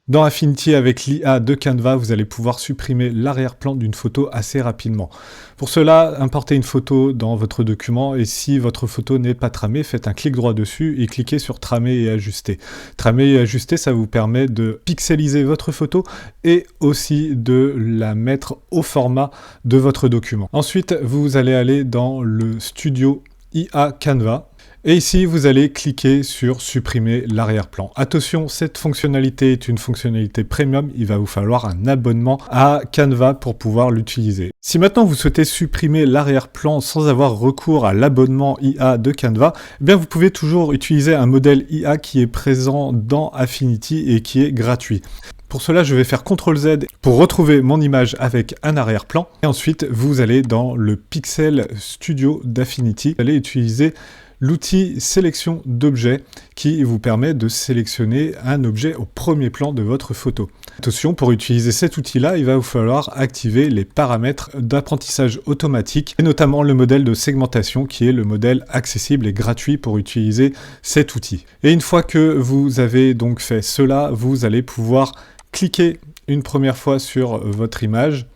Dans Affinity, avec l'IA de Canva, vous allez pouvoir supprimer l'arrière-plan d'une photo assez rapidement. Pour cela, importez une photo dans votre document et si votre photo n'est pas tramée, faites un clic droit dessus et cliquez sur Tramer et ajuster. Tramer et ajuster, ça vous permet de pixeliser votre photo et aussi de la mettre au format de votre document. Ensuite, vous allez aller dans le studio IA Canva. Et ici, vous allez cliquer sur supprimer l'arrière-plan. Attention, cette fonctionnalité est une fonctionnalité premium. Il va vous falloir un abonnement à Canva pour pouvoir l'utiliser. Si maintenant vous souhaitez supprimer l'arrière-plan sans avoir recours à l'abonnement IA de Canva, eh bien vous pouvez toujours utiliser un modèle IA qui est présent dans Affinity et qui est gratuit. Pour cela, je vais faire CTRL-Z pour retrouver mon image avec un arrière-plan. Et ensuite, vous allez dans le Pixel Studio d'Affinity. Vous allez utiliser l'outil sélection d'objets qui vous permet de sélectionner un objet au premier plan de votre photo. Attention, pour utiliser cet outil-là, il va vous falloir activer les paramètres d'apprentissage automatique et notamment le modèle de segmentation qui est le modèle accessible et gratuit pour utiliser cet outil. Et une fois que vous avez donc fait cela, vous allez pouvoir cliquer une première fois sur votre image.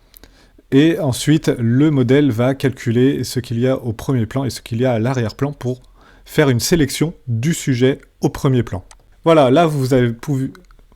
Et ensuite, le modèle va calculer ce qu'il y a au premier plan et ce qu'il y a à l'arrière-plan pour faire une sélection du sujet au premier plan. Voilà, là vous avez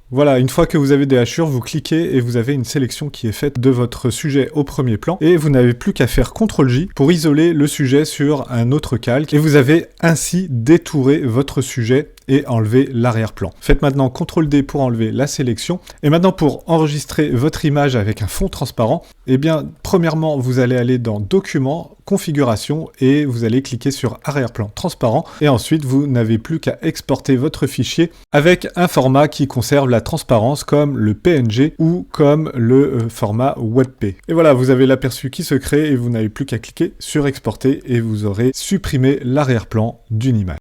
Voilà, une fois que vous avez des hachures, vous cliquez et vous avez une sélection qui est faite de votre sujet au premier plan. Et vous n'avez plus qu'à faire CTRL-J pour isoler le sujet sur un autre calque. Et vous avez ainsi détouré votre sujet et enlever l'arrière-plan. Faites maintenant CTRL-D pour enlever la sélection. Et maintenant, pour enregistrer votre image avec un fond transparent, eh bien, premièrement, vous allez aller dans Documents, Configuration, et vous allez cliquer sur Arrière-plan transparent. Et ensuite, vous n'avez plus qu'à exporter votre fichier avec un format qui conserve la transparence comme le PNG ou comme le format WebP. Et voilà, vous avez l'aperçu qui se crée et vous n'avez plus qu'à cliquer sur Exporter et vous aurez supprimé l'arrière-plan d'une image.